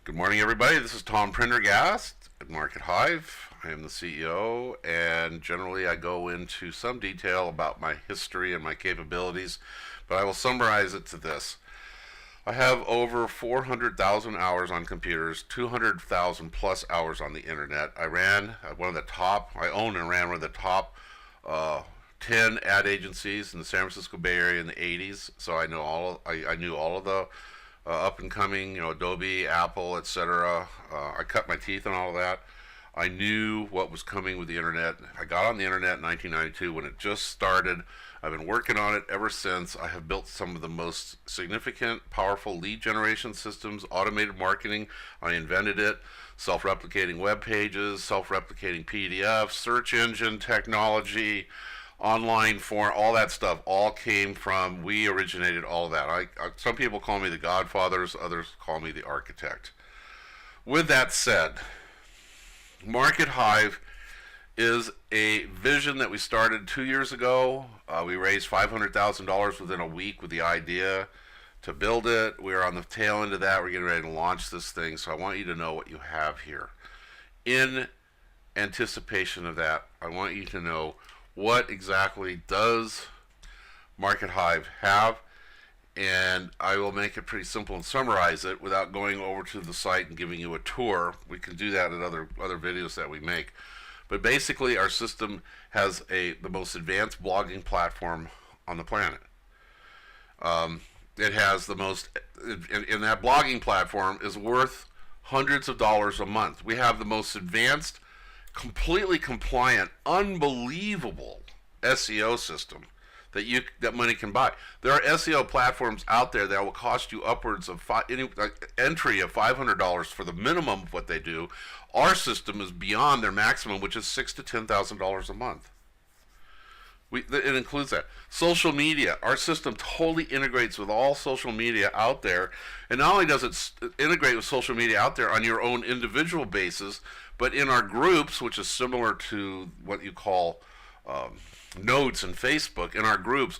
Good morning, everybody. This is Tom Prendergast at MarketHive. I am the CEO, and generally I go into some detail about my history and my capabilities, but I will summarize it to this. I have over 400,000 hours on computers, 200,000 plus hours on the internet. I own and ran one of the top 10 ad agencies in the San Francisco Bay Area in the 80s, so I knew all of the up and coming, Adobe, Apple, etc. I cut my teeth on all of that. I knew what was coming with the internet. I got on the internet in 1992 when it just started. I've been working on it ever since. I have built some of the most significant, powerful lead generation systems, automated marketing. I invented it. Self-replicating web pages, self-replicating PDFs, search engine technology, online form, all that stuff all came from, we originated all of that. Some people call me the godfathers, others call me the architect. With that said, MarketHive is a vision that we started 2 years ago. We raised $500,000 within a week with the idea to build it. We're on the tail end of that. We're getting ready to launch this thing, so I want you to know what you have here. In anticipation of that, I want you to know what exactly does MarketHive have, and I will make it pretty simple and summarize it without going over to the site and giving you a tour. We can do that in other videos that we make. But basically, our system has the most advanced blogging platform on the planet. It has the most, and that blogging platform is worth hundreds of dollars a month. We have the most advanced, completely compliant, unbelievable SEO system that money can buy. There are SEO platforms out there that will cost you upwards of entry of $500 for the minimum of what they do. Our system is beyond their maximum, which is $6,000 to $10,000 a month. It includes that. Social media. Our system totally integrates with all social media out there. And not only does it integrate with social media out there on your own individual basis, but in our groups, which is similar to what you call nodes in Facebook. In our groups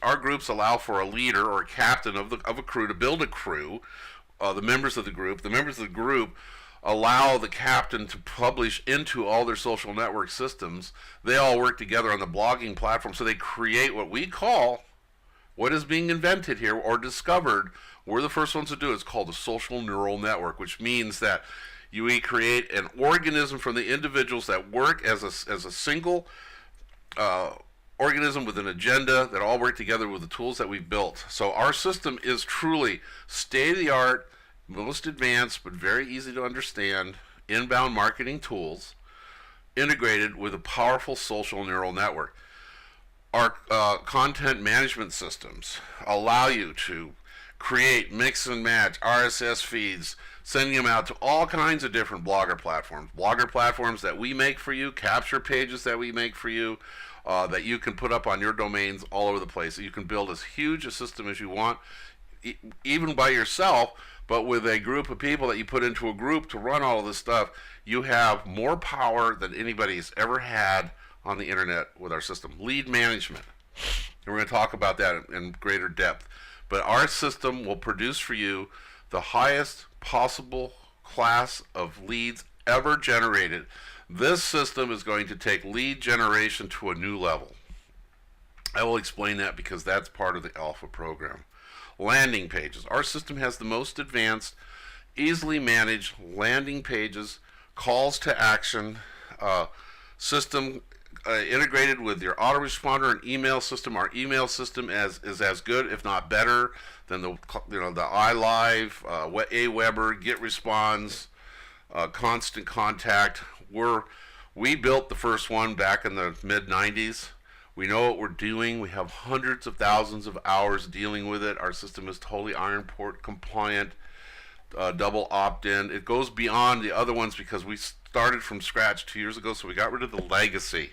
allow for a leader or a captain of a crew to build a crew. The members of the group allow the captain to publish into all their social network systems. They all work together on the blogging platform, so they create what we call, what is being invented here or discovered, we're the first ones to do it. It's called a social neural network, which means that we create an organism from the individuals that work as a single organism with an agenda that all work together with the tools that we've built. So our system is truly state-of-the-art, most advanced, but very easy to understand inbound marketing tools integrated with a powerful social neural network. Our content management systems allow you to create, mix and match RSS feeds, sending them out to all kinds of different blogger platforms that we make for you, capture pages that we make for you, that you can put up on your domains all over the place. You can build as huge a system as you want, even by yourself, but with a group of people that you put into a group to run all of this stuff, you have more power than anybody's ever had on the internet with our system. Lead management. And we're going to talk about that in greater depth. But our system will produce for you the highest possible class of leads ever generated. This system is going to take lead generation to a new level. I will explain that because that's part of the alpha program. Landing pages. Our system has the most advanced, easily managed landing pages, calls to action system integrated with your autoresponder and email system. Our email system is as good, if not better, than the iLive, Aweber, GetResponse, Constant Contact. We built the first one back in the mid-90s. We know what we're doing. We have hundreds of thousands of hours dealing with it. Our system is totally Iron Port compliant, double opt-in. It goes beyond the other ones because we started from scratch 2 years ago, so we got rid of the legacy.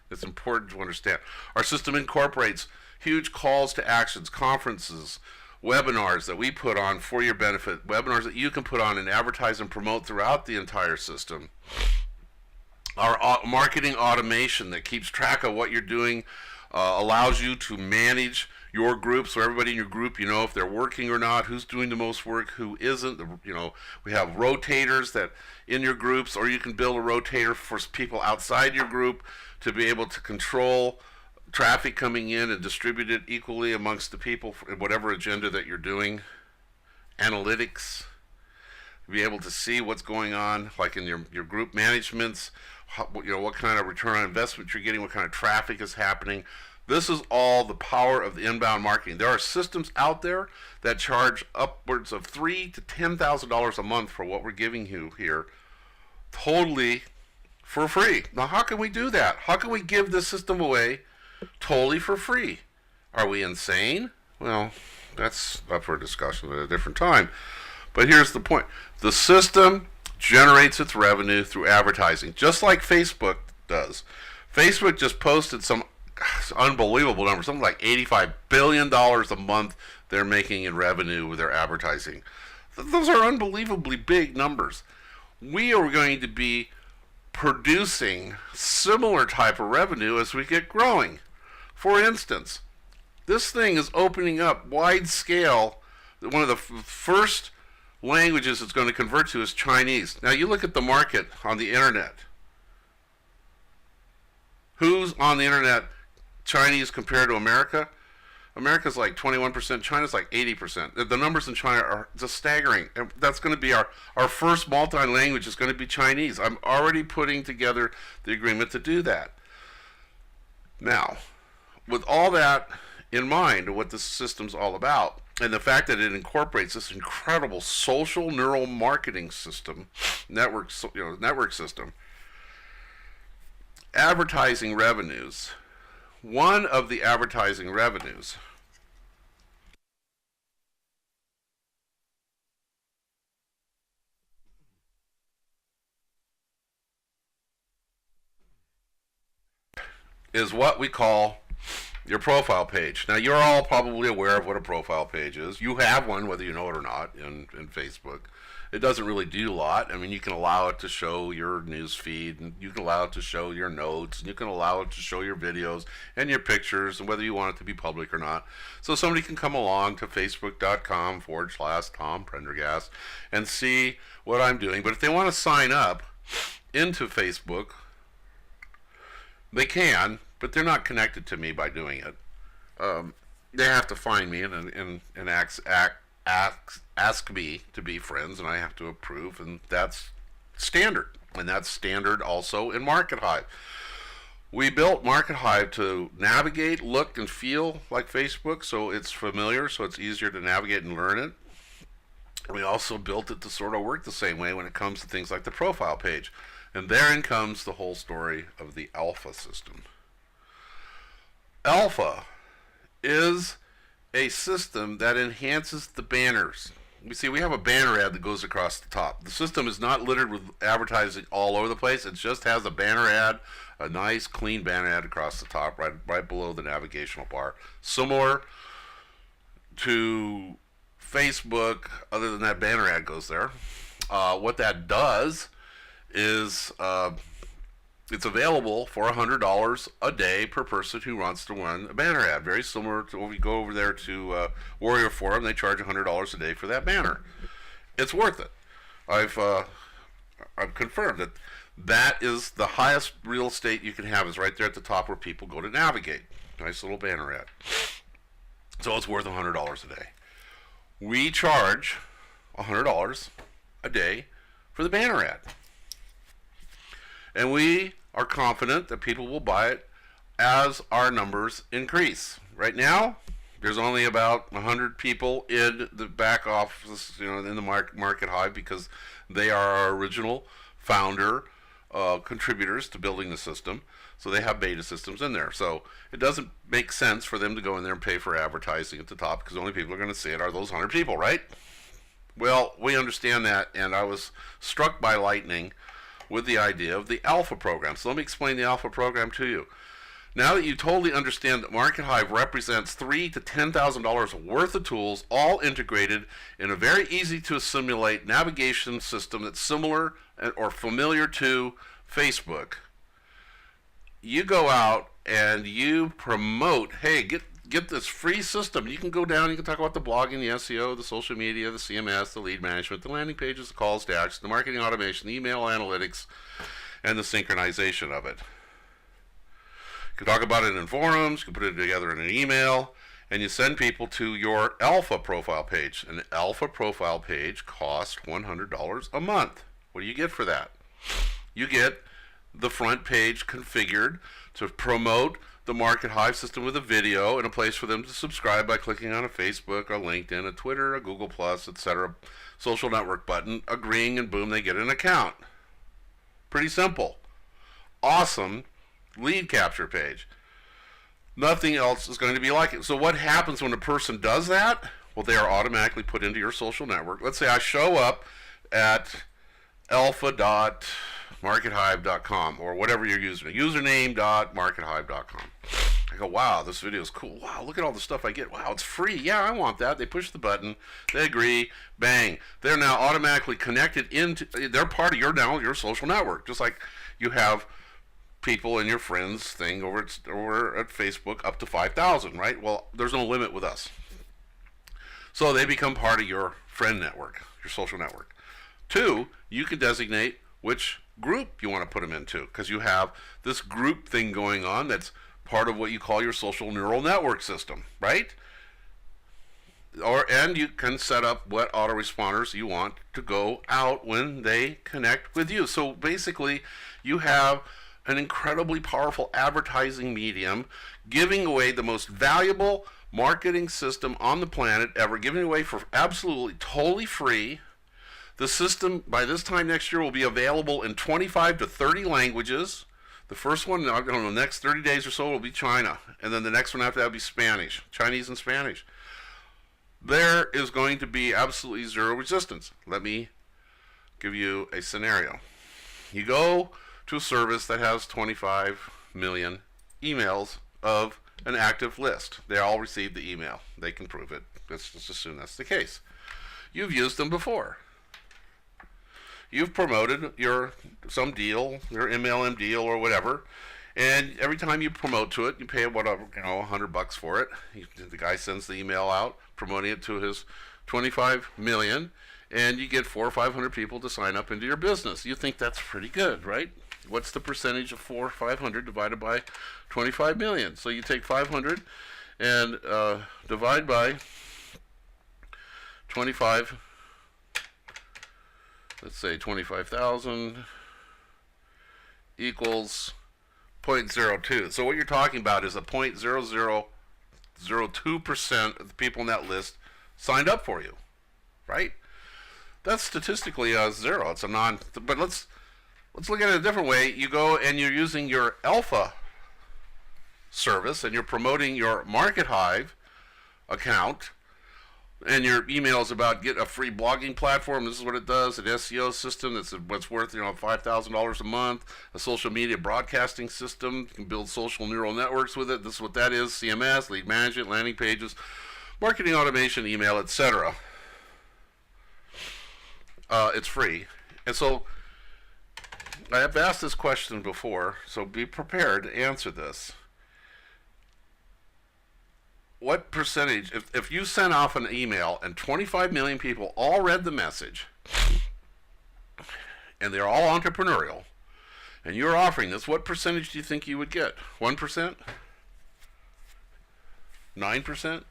It's important to understand. Our system incorporates huge calls to actions, conferences, webinars that we put on for your benefit, webinars that you can put on and advertise and promote throughout the entire system. Our marketing automation that keeps track of what you're doing allows you to manage your group, so everybody in your group, you know if they're working or not, who's doing the most work, who isn't. We have rotators that in your groups, or you can build a rotator for people outside your group to be able to control traffic coming in and distribute it equally amongst the people for whatever agenda that you're doing. Analytics, be able to see what's going on, like in your group managements, what kind of return on investment you're getting, what kind of traffic is happening. This is all the power of the inbound marketing. There are systems out there that charge upwards of $3,000 to $10,000 a month for what we're giving you here, totally for free. Now, how can we do that? How can we give this system away totally for free? Are we insane? Well, that's up for discussion at a different time. But here's the point. The system generates its revenue through advertising, just like Facebook does. Facebook just posted some unbelievable number, something like $85 billion a month they're making in revenue with their advertising. Those are unbelievably big numbers. We are going to be producing similar type of revenue as we get growing. For instance, this thing is opening up wide scale. One of the first languages it's going to convert to is Chinese. Now you look at the market on the internet. Who's on the internet Chinese compared to America? America's like 21%, China's like 80%. The numbers in China are just staggering. And that's going to be our first multi-language is going to be Chinese. I'm already putting together the agreement to do that. Now, with all that in mind, what this system's all about, and the fact that it incorporates this incredible social neural marketing system, network system, advertising revenues. One of the advertising revenues is what we call your profile page. Now, you're all probably aware of what a profile page is. You have one, whether you know it or not, in Facebook. It doesn't really do a lot. I mean, you can allow it to show your news feed, and you can allow it to show your notes, and you can allow it to show your videos and your pictures, and whether you want it to be public or not. So somebody can come along to facebook.com/Tom Prendergast and see what I'm doing. But if they want to sign up into Facebook, they can, but they're not connected to me by doing it. They have to find me and ask me to be friends, and I have to approve, and that's standard. And that's standard also in MarketHive. We built MarketHive to navigate, look, and feel like Facebook, so it's familiar, so it's easier to navigate and learn it. We also built it to sort of work the same way when it comes to things like the profile page. And therein comes the whole story of the alpha system. Alpha is a system that enhances the banners. You see, we have a banner ad that goes across the top. The system is not littered with advertising all over the place. It just has a banner ad, a nice clean banner ad across the top, right below the navigational bar. Similar to Facebook, other than that banner ad goes there. What that does is it's available for $100 a day per person who wants to run a banner ad. Very similar to when we go over there to Warrior Forum, they charge $100 a day for that banner. It's worth it. I've confirmed that that is the highest real estate you can have, is right there at the top where people go to navigate. Nice little banner ad. So it's worth $100 a day. We charge $100 a day for the banner ad. And we are confident that people will buy it as our numbers increase. Right now, there's only about 100 people in the back office, in the MarketHive, because they are our original founder contributors to building the system. So they have beta systems in there. So it doesn't make sense for them to go in there and pay for advertising at the top, because the only people who are going to see it are those 100 people, right? Well, we understand that, and I was struck by lightning with the idea of the alpha program. So let me explain the alpha program to you. Now that you totally understand that MarketHive represents $3,000 to $10,000 worth of tools, all integrated in a very easy to assimilate navigation system that's similar or familiar to Facebook, you go out and you promote, hey, get this free system. You can go down, you can talk about the blogging, the SEO, the social media, the CMS, the lead management, the landing pages, the calls to action, the marketing automation, the email analytics, and the synchronization of it. You can talk about it in forums, you can put it together in an email, and you send people to your alpha profile page. An alpha profile page costs $100 a month. What do you get for that? You get the front page configured to promote the MarketHive system with a video and a place for them to subscribe by clicking on a Facebook, a LinkedIn, a Twitter, a Google+, etc. social network button, agreeing, and boom, they get an account. Pretty simple. Awesome lead capture page. Nothing else is going to be like it. So what happens when a person does that? Well, they are automatically put into your social network. Let's say I show up at alpha.markethive.com or whatever you're using, username.markethive.com. I go, wow, this video is cool. Wow, look at all the stuff I get. Wow, it's free. Yeah, I want that. They push the button. They agree. Bang. They're now automatically connected into, they're part of your social network. Just like you have people in your friends thing over at Facebook up to 5,000, right? Well, there's no limit with us. So they become part of your friend network, your social network. 2, you can designate which group you want to put them into, because you have this group thing going on that's part of what you call your social neural network system, right? And you can set up what autoresponders you want to go out when they connect with you. So basically, you have an incredibly powerful advertising medium giving away the most valuable marketing system on the planet ever, giving away for absolutely totally free. The system by this time next year will be available in 25 to 30 languages. The first one, I don't know, the next 30 days or so will be China, and then the next one after that will be Spanish, Chinese and Spanish. There is going to be absolutely zero resistance. Let me give you a scenario. You go to a service that has 25 million emails of an active list. They all received the email. They can prove it. Let's just assume that's the case. You've used them before. You've promoted some deal, your MLM deal or whatever, and every time you promote to it, you pay whatever, $100 for it. The guy sends the email out promoting it to his 25 million, and you get 400 or 500 people to sign up into your business. You think that's pretty good, right? What's the percentage of 400 or 500 divided by 25 million? So you take 500 and divide by 25. Let's say 25,000 equals 0.02. So what you're talking about is a 0.0002% of the people in that list signed up for you, right? That's statistically zero. It's a but let's look at it a different way. You go and you're using your alpha service and you're promoting your MarketHive account, and your email is about get a free blogging platform. This is what it does. An SEO system that's what's worth $5,000 a month. A social media broadcasting system. You can build social neural networks with it. This is what that is. CMS, lead management, landing pages, marketing automation, email, etc. It's free. And so I have asked this question before, so be prepared to answer this. What percentage, if you sent off an email and 25 million people all read the message, and they're all entrepreneurial, and you're offering this, what percentage do you think you would get? 1%? 9%?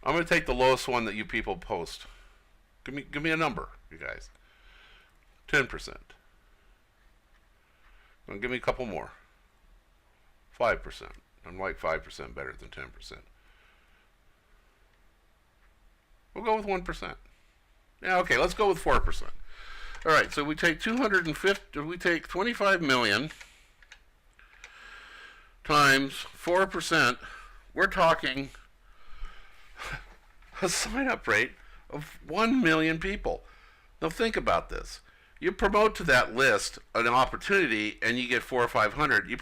I'm going to take the lowest one that you people post. Give me a number, you guys. 10%. Give me a couple more. 5%. I'm like 5% better than 10%. We'll go with 1%. Yeah, okay, let's go with 4%. All right, so we take 25 million times 4%. We're talking a sign-up rate of 1 million people. Now think about this. You promote to that list an opportunity and you get 400 or 500. You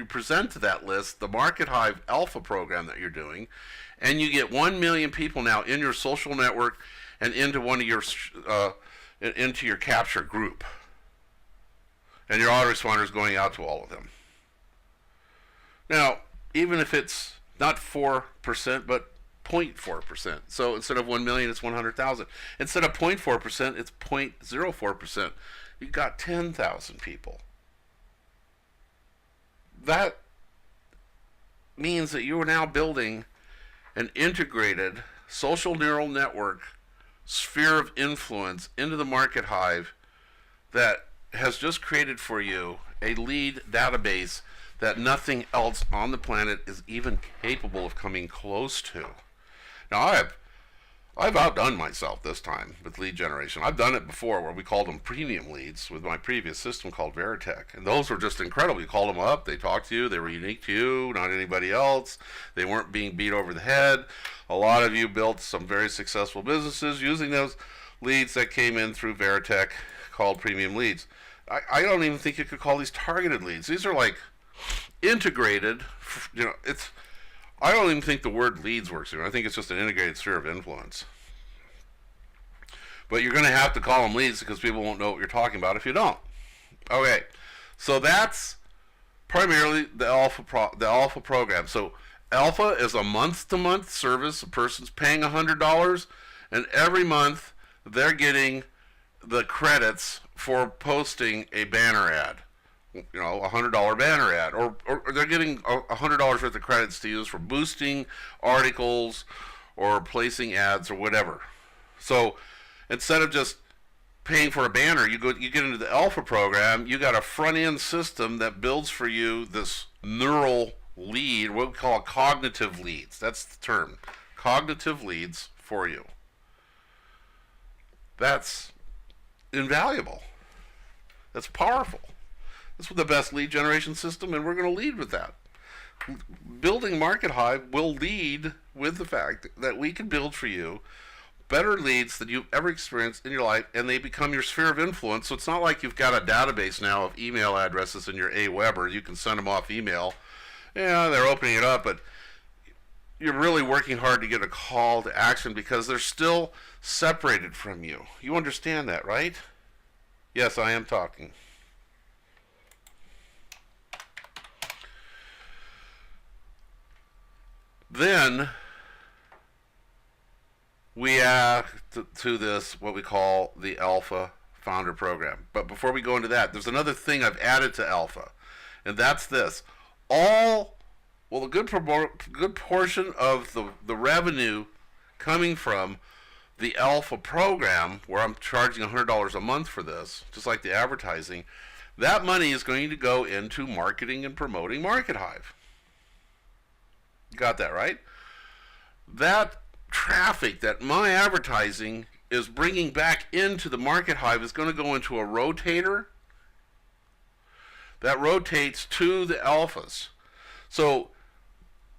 present to that list the MarketHive Alpha program that you're doing, and you get 1 million people now in your social network and into one of your into your capture group. And your autoresponder is going out to all of them. Now, even if it's Not 4%, but 0.4%. So instead of 1 million, it's 100,000. Instead of 0.4%, it's 0.04%. You got 10,000 people. That means that you are now building an integrated social neural network sphere of influence into the MarketHive that has just created for you a lead database that nothing else on the planet is even capable of coming close to. Now, I've outdone myself this time with lead generation. I've done it before where we called them premium leads with my previous system called Veritech. And those were just incredible. You called them up, they talked to you, they were unique to you, not anybody else. They weren't being beat over the head. A lot of you built some very successful businesses using those leads that came in through Veritech called premium leads. I don't even think you could call these targeted leads. These are like integrated, I don't even think the word leads works here. I think it's just an integrated sphere of influence. But you're going to have to call them leads because people won't know what you're talking about if you don't. Okay, so that's primarily the alpha program. So alpha is a month-to-month service. A person's paying $100, and every month they're getting the credits for posting a banner ad. A $100 banner ad, or they're getting $100 worth of credits to use for boosting articles or placing ads or whatever. So instead of just paying for a banner, you get into the alpha program. You got a front end system that builds for you this neural lead, what we call cognitive leads. That's the term, cognitive leads for you. That's invaluable. That's powerful. This is the best lead generation system, and we're going to lead with that. Building MarketHive will lead with the fact that we can build for you better leads than you've ever experienced in your life, and they become your sphere of influence. So it's not like you've got a database now of email addresses in your AWeber. You can send them off email. Yeah, they're opening it up, but you're really working hard to get a call to action because they're still separated from you. You understand that, right? Yes, I am talking. Then we add to this what we call the Alpha Founder Program. But before we go into that, there's another thing I've added to Alpha, and that's this. A good portion of the revenue coming from the Alpha program, where I'm charging $100 a month for this, just like the advertising, that money is going to go into marketing and promoting MarketHive. You got that, right? That traffic that my advertising is bringing back into the MarketHive is going to go into a rotator that rotates to the alphas. So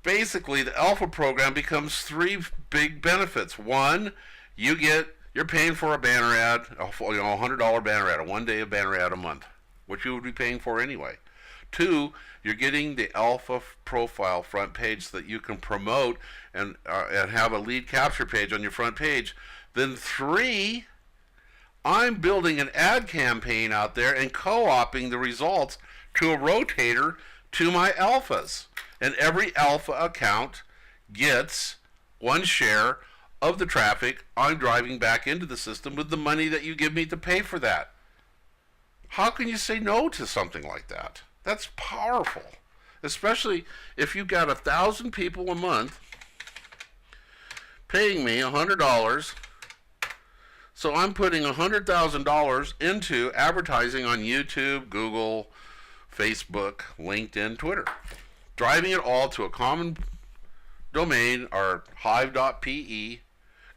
basically the alpha program becomes three big benefits. One, you're paying for a banner ad, a $100 banner ad, a 1 day of banner ad a month, which you would be paying for anyway. Two, you're getting the alpha profile front page so that you can promote and have a lead capture page on your front page. Then three, I'm building an ad campaign out there and co-opting the results to a rotator to my alphas. And every alpha account gets one share of the traffic I'm driving back into the system with the money that you give me to pay for that. How can you say no to something like that? That's powerful, especially if you've got 1,000 people a month paying me $100. So I'm putting $100,000 into advertising on YouTube, Google, Facebook, LinkedIn, Twitter, driving it all to a common domain, our hive.pe,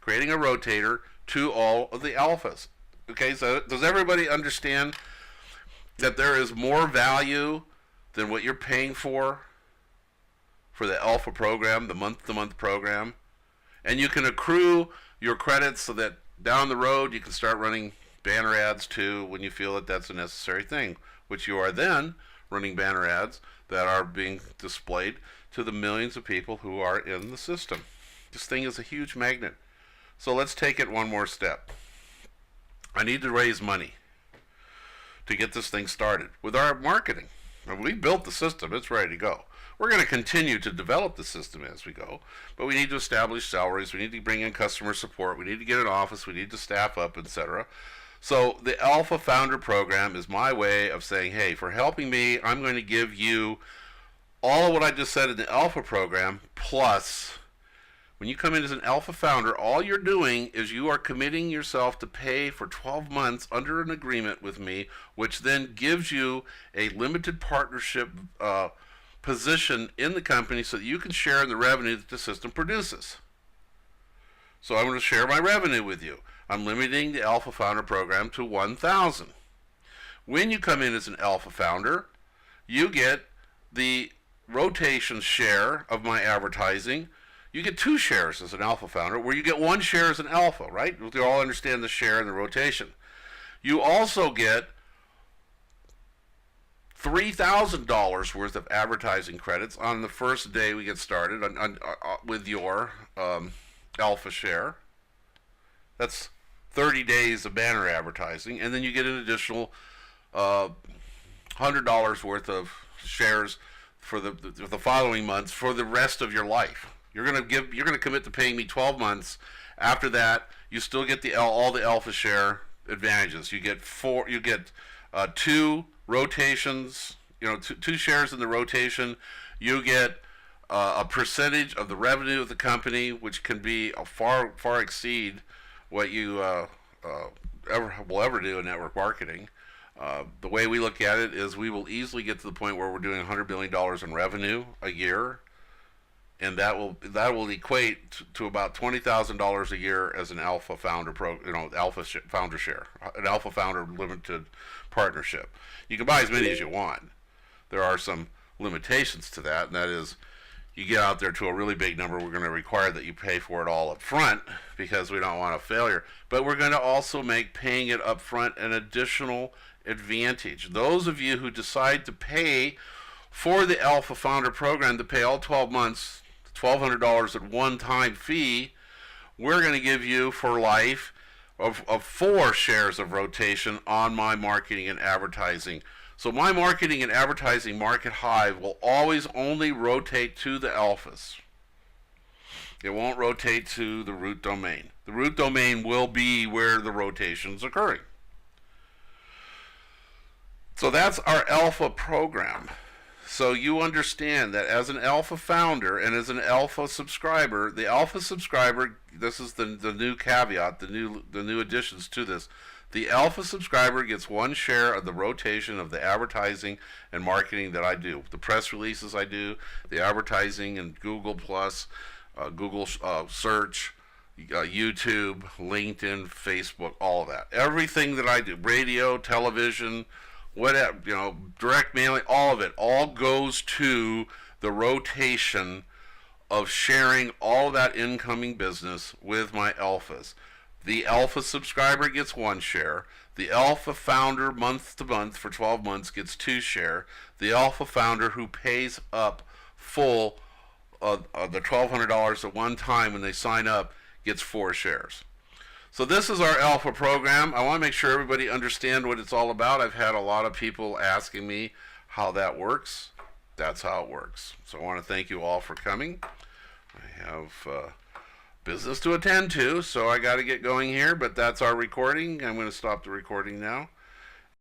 creating a rotator to all of the alphas. Okay, so does everybody understand that there is more value than what you're paying for the alpha program, the month-to-month program? And you can accrue your credits so that down the road you can start running banner ads too when you feel that that's a necessary thing, which you are then running banner ads that are being displayed to the millions of people who are in the system. This thing is a huge magnet. So let's take it one more step. I need to raise money to get this thing started with our marketing. And we built the system, it's ready to go. We're going to continue to develop the system as we go, but we need to establish salaries, we need to bring in customer support, we need to get an office, we need to staff up, etc. So the Alpha Founder Program is my way of saying, hey, for helping me, I'm going to give you all of what I just said in the Alpha program, plus when you come in as an Alpha Founder, all you're doing is you are committing yourself to pay for 12 months under an agreement with me, which then gives you a limited partnership position in the company so that you can share in the revenue that the system produces. So I'm going to share my revenue with you. I'm limiting the Alpha Founder Program to 1,000. When you come in as an Alpha Founder, you get the rotation share of my advertising. You get 2 shares as an Alpha Founder, where you get 1 share as an Alpha, right? You all understand the share and the rotation. You also get $3,000 worth of advertising credits on the first day we get started with your Alpha share. That's 30 days of banner advertising, and then you get an additional $100 worth of shares for the following months for the rest of your life. You're gonna commit to paying me 12 months. After that, you still get all the Alpha share advantages. You get 2 rotations. Two shares in the rotation. You get a percentage of the revenue of the company, which can be far exceed what you will ever do in network marketing. The way we look at it is we will easily get to the point where we're doing $100 billion in revenue a year, and that will equate to about $20,000 a year as an Alpha Founder Founder share, an Alpha Founder limited partnership. You can buy as many as you want. There are some limitations to that, and that is, you get out there to a really big number, we're going to require that you pay for it all up front because we don't want a failure. But we're going to also make paying it up front an additional advantage. Those of you who decide to pay for the Alpha Founder Program, to pay all 12 months, $1,200 at one-time fee, we're going to give you for life of 4 shares of rotation on my marketing and advertising. So my marketing and advertising MarketHive will always only rotate to the alphas. It won't rotate to the root domain. The root domain will be where the rotation's occurring. So that's our Alpha program. So you understand that as an Alpha Founder and as an Alpha subscriber, the Alpha subscriber, this is the new caveat, the new additions to this. The Alpha subscriber gets 1 share of the rotation of the advertising and marketing that I do. The press releases I do, the advertising and Google Plus, Google search, YouTube, LinkedIn, Facebook, all of that. Everything that I do, radio, television, whatever, direct mailing, all of it, all goes to the rotation of sharing all that incoming business with my alphas. The Alpha subscriber gets 1 share. The Alpha Founder month to month for 12 months gets 2 share. The Alpha Founder who pays up full the $1,200 at one time when they sign up gets 4 shares. So this is our Alpha program. I want to make sure everybody understands what it's all about. I've had a lot of people asking me how that works. That's how it works. So I want to thank you all for coming. I have business to attend to, so I got to get going here, but that's our recording. I'm going to stop the recording now.